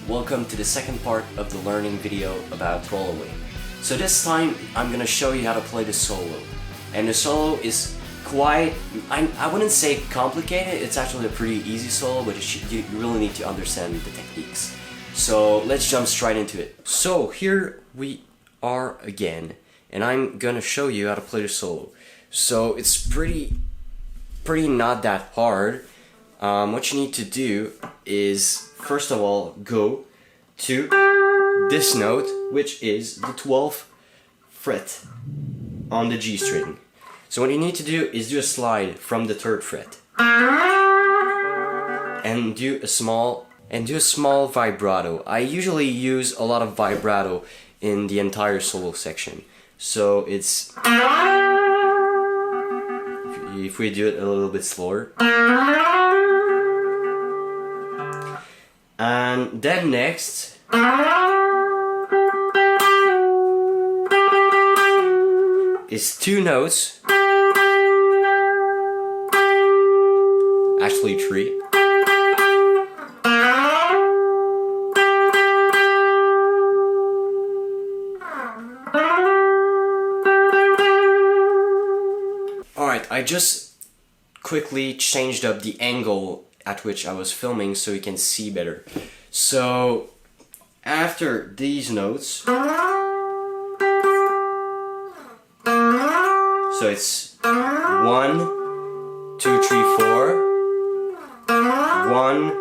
welcome to the second part of the learning video about Tremblay. So this time I'm gonna show you how to play the solo. And the solo is quite, I wouldn't say complicated, it's actually a pretty easy solo, but you really need to understand the techniques. So let's jump straight into it. So here we are again, and I'm gonna show you how to play the solo. So it's pretty not that hard. What you need to do is, first of all, go to this note, which is the 12th fret on the G string. So what you need to do is do a slide from the 3rd fret and do a small vibrato. I usually use a lot of vibrato in the entire solo section. So it's, if we do it a little bit slower. And then next, is 2 notes, actually 3. Alright, I just quickly changed up the angle at which I was filming so you can see better. So after these notes, so it's 1, 2, 3, 4, 1,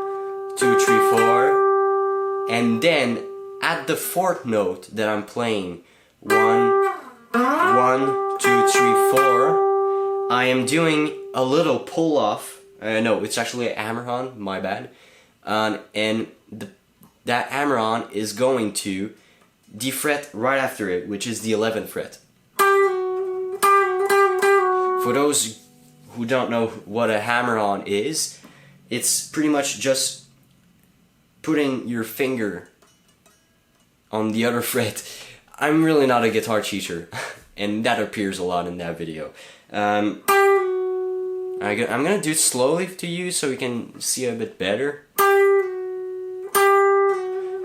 2, 3, 4, and then at the 4th note that I'm playing, 1, 2, 3, 4, I am doing a little pull off. No, it's actually a hammer-on, my bad. And that hammer-on is going to the fret right after it, which is the 11th fret. For those who don't know what a hammer-on is, it's pretty much just putting your finger on the other fret. I'm really not a guitar teacher, and that appears a lot in that video. I'm gonna do it slowly to you so you can see a bit better.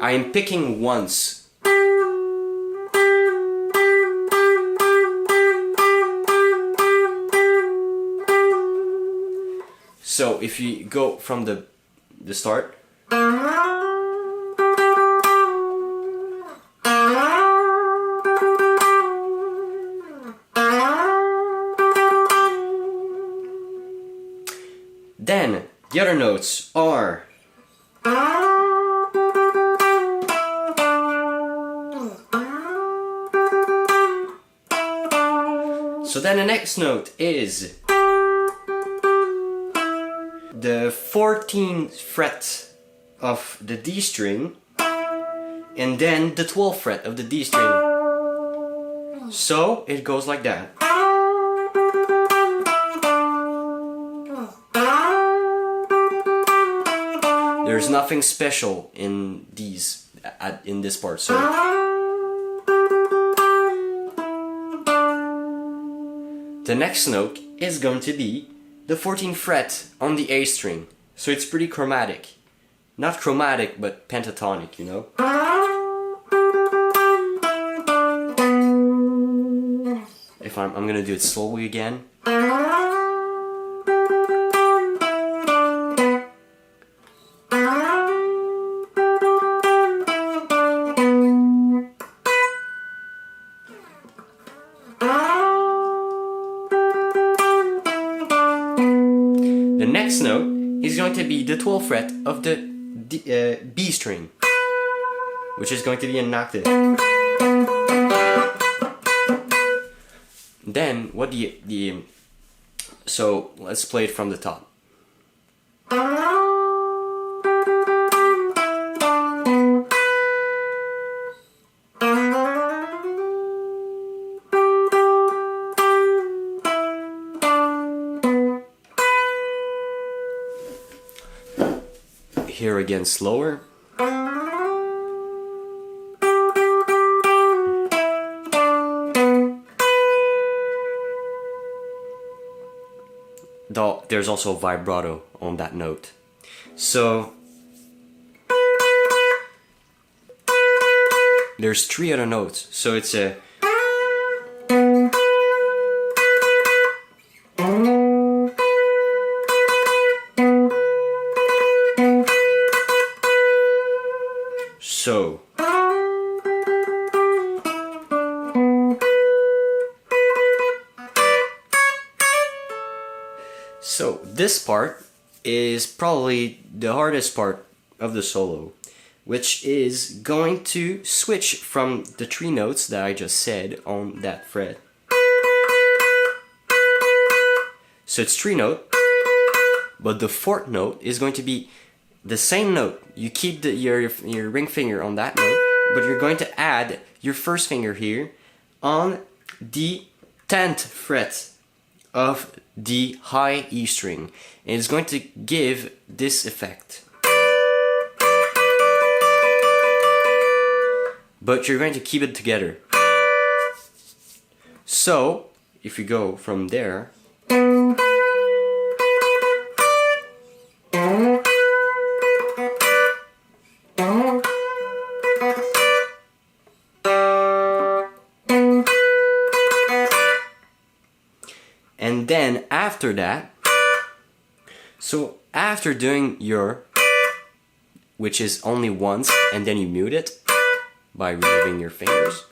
I am picking once. So if you go from the start, then the other notes are so then the next note is the 14th fret of the D string and then the 12th fret of the D string. So it goes like that. There's nothing special in these in this part. So the next note is going to be the 14th fret on the A string. So it's pretty chromatic. Not chromatic, but pentatonic, you know? If I'm gonna do it slowly again. The next note is going to be the 12th fret of the B string, which is going to be an octave. Then what so let's play it from the top. Here again slower. Though there's also vibrato on that note. So there's 3 other notes. So it's a so. So this part is probably the hardest part of the solo, which is going to switch from the 3 notes that I just said on that fret. So it's 3 notes, but the 4th note is going to be the same note. You keep your ring finger on that note, but you're going to add your first finger here on the 10th fret of the high E string, and it's going to give this effect. But you're going to keep it together. So if you go from there, and then after that, so after doing your, which is only once, and then you mute it by removing your fingers,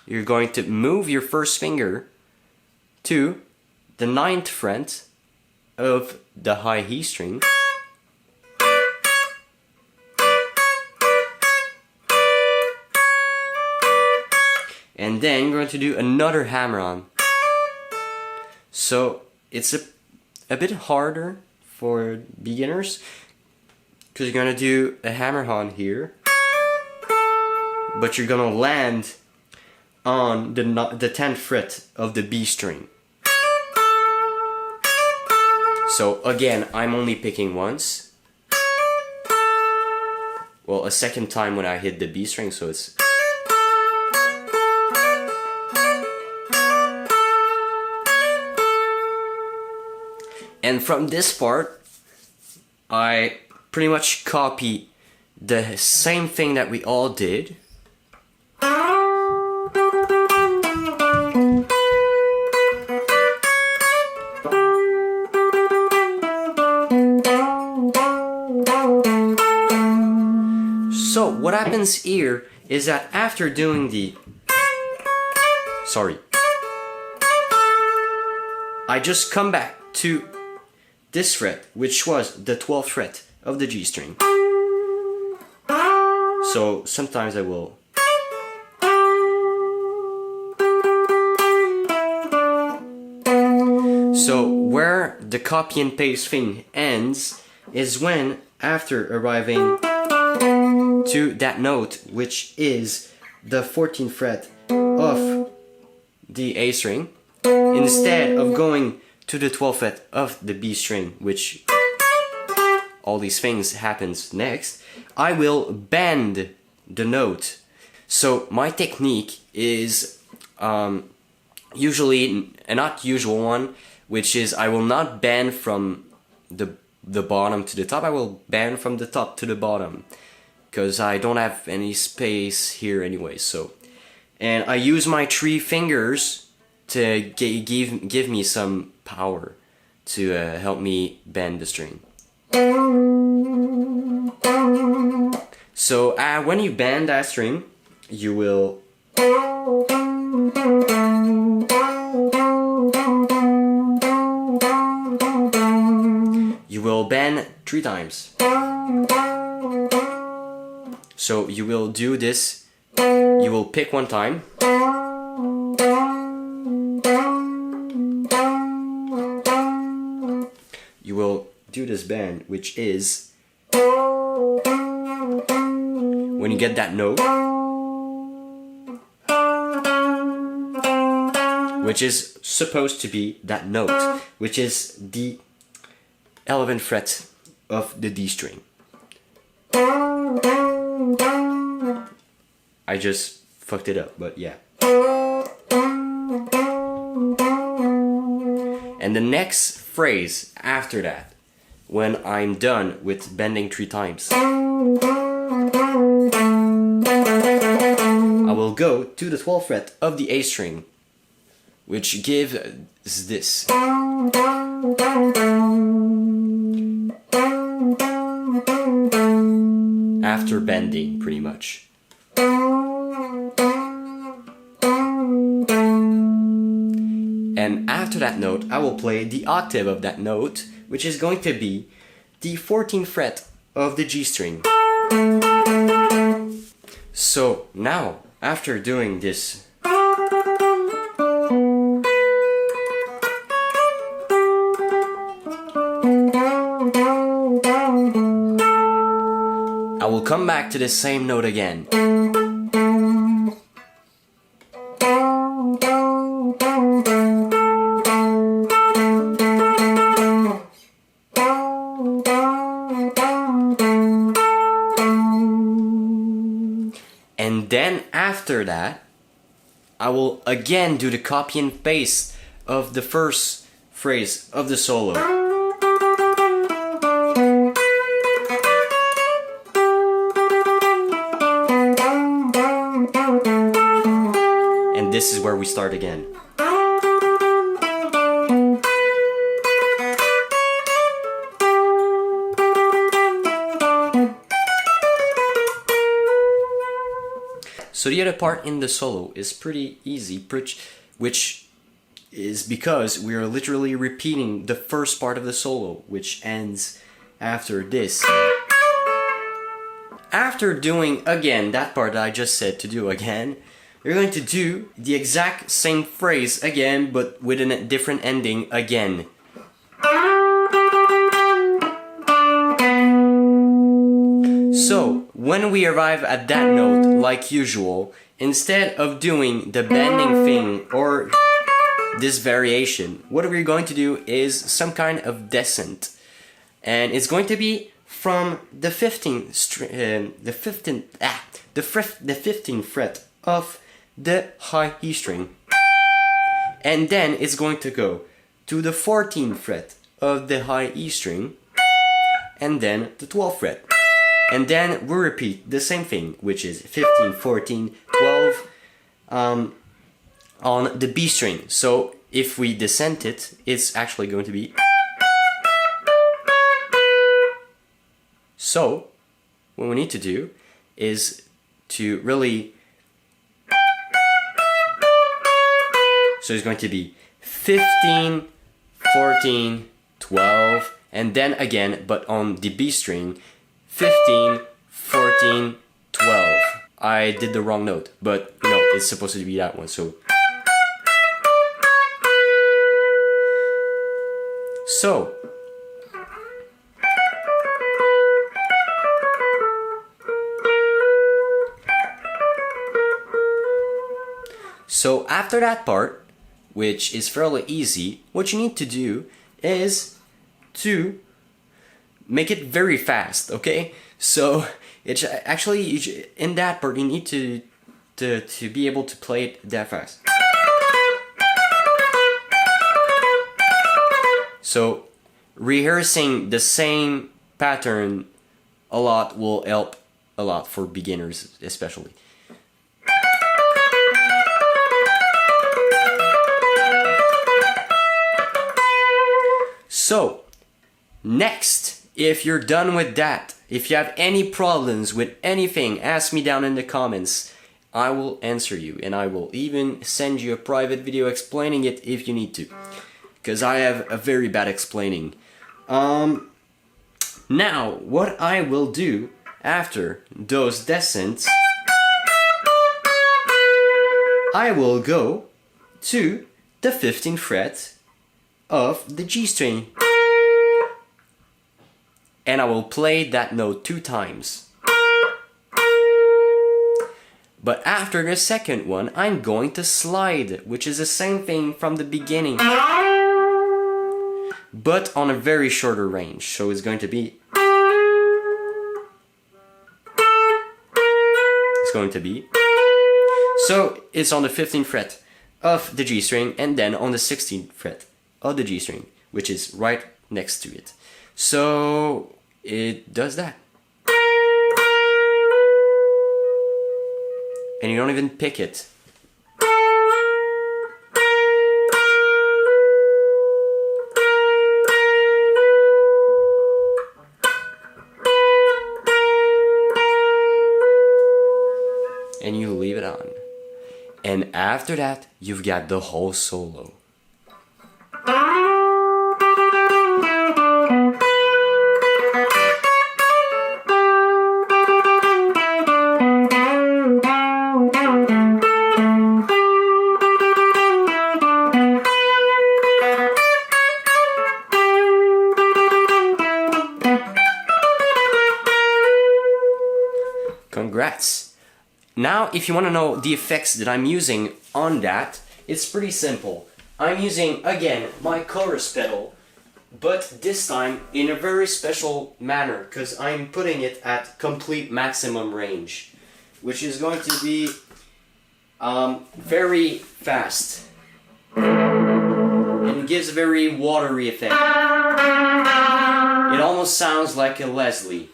you're going to move your first finger to the 9th fret of the high E string, and then you're going to do another hammer-on. So it's a bit harder for beginners, because you're going to do a hammer-on here, but you're going to land on the 10th fret of the B string. So again, I'm only picking once. Well, a second time when I hit the B string, so it's... And from this part, I pretty much copy the same thing that we all did. So what happens here is that after doing the... I just come back to this fret, which was the 12th fret of the G string. So sometimes I will... So where the copy and paste thing ends is when, after arriving to that note, which is the 14th fret of the A string, instead of going to the 12th fret of the B string, which all these things happens next, I will bend the note. So my technique is usually a not usual one, which is I will not bend from the bottom to the top, I will bend from the top to the bottom, because I don't have any space here anyway. So, and I use my 3 fingers to give me some power to help me bend the string. So when you bend that string, you will bend 3 times. So you will do this, you will pick one time, you will do this bend, which is when you get that note, which is supposed to be that note, which is the 11th fret of the D string. I just fucked it up, but yeah. And the next phrase after that, when I'm done with bending 3 times, will go to the 12th fret of the A string, which gives this. After bending, pretty much. And after that note, I will play the octave of that note, which is going to be the 14th fret of the G string. So now, after doing this, I will come back to the same note again. And then after that, I will again do the copy and paste of the first phrase of the solo. And this is where we start again. So the other part in the solo is pretty easy, which is because we are literally repeating the first part of the solo, which ends after this. After doing again that part that I just said to do again, you're going to do the exact same phrase again, but with a different ending again. So, when we arrive at that note, like usual, instead of doing the bending thing or this variation, what we're going to do is some kind of descent. And it's going to be from the 15th fret of the high E string. And then it's going to go to the 14th fret of the high E string, and then the 12th fret. And then we repeat the same thing, which is 15, 14, 12 on the B string. So if we descend it, it's actually going to be. So what we need to do is to really. So it's going to be 15, 14, 12, and then again, but on the B string, 15, 14, 12. I did the wrong note, but you know, it's supposed to be that one, so. So after that part, which is fairly easy, what you need to do is to make it very fast, okay? So it's actually in that part you need to be able to play it that fast. So rehearsing the same pattern a lot will help a lot for beginners especially. So next, if you're done with that, if you have any problems with anything, ask me down in the comments. I will answer you, and I will even send you a private video explaining it if you need to, because I have a very bad explaining. Now, what I will do after those descents, I will go to the 15th fret of the G string. And I will play that note 2 times. But after the second one, I'm going to slide, which is the same thing from the beginning, but on a very shorter range. So it's going to be. So it's on the 15th fret of the G string, and then on the 16th fret of the G string, which is right next to it. So it does that. and you don't even pick it. And you leave it on. And after that, you've got the whole solo. Congrats! Now, if you want to know the effects that I'm using on that, it's pretty simple. I'm using, again, my chorus pedal, but this time in a very special manner, because I'm putting it at complete maximum range, which is going to be very fast. And it gives a very watery effect. It almost sounds like a Leslie.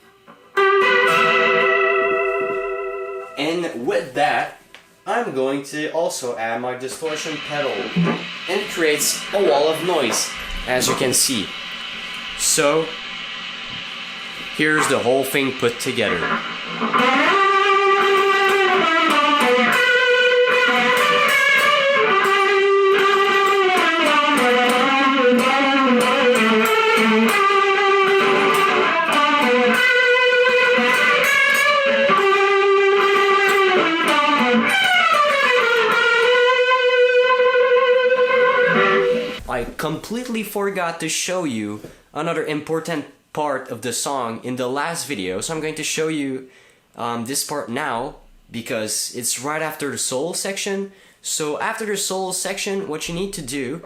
And with that, I'm going to also add my distortion pedal, and it creates a wall of noise, as you can see. So, here's the whole thing put together. I completely forgot to show you another important part of the song in the last video, so I'm going to show you this part now because it's right after the solo section. So after the solo section, what you need to do,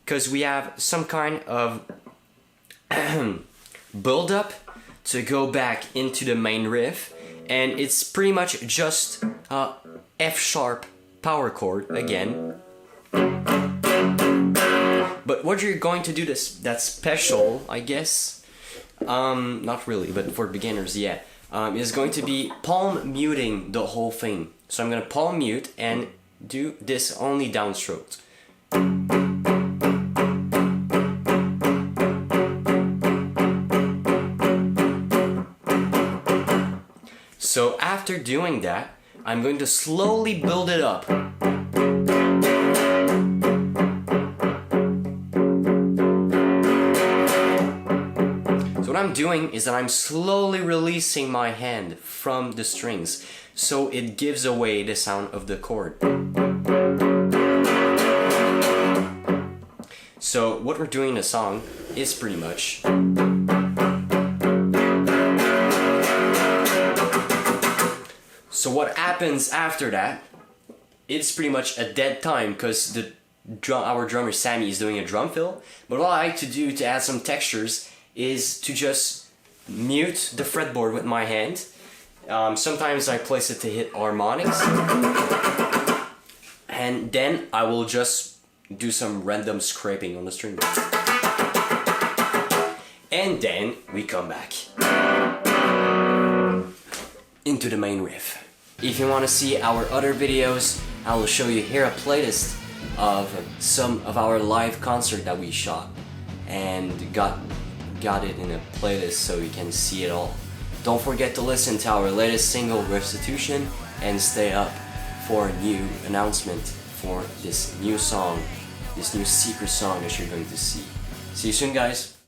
because we have some kind of build up to go back into the main riff, and it's pretty much just F sharp power chord again. But what you're going to do that's special, I guess, not really, but for beginners, yeah, is going to be palm muting the whole thing. So I'm gonna palm mute and do this only downstroke. So after doing that, I'm going to slowly build it up. What I'm doing is that I'm slowly releasing my hand from the strings, so it gives away the sound of the chord. So what we're doing in the song is pretty much so what happens after that, it's pretty much a dead time because our drummer Samy is doing a drum fill, but what I like to do to add some textures is to just mute the fretboard with my hand. Sometimes I place it to hit harmonics, and then I will just do some random scraping on the string. And then we come back into the main riff. If you want to see our other videos, I will show you here a playlist of some of our live concert that we shot and got it in a playlist so you can see it all. Don't forget to listen to our latest single, Restitution, and stay up for a new announcement for this new song, this new secret song that you're going to see. See you soon, guys!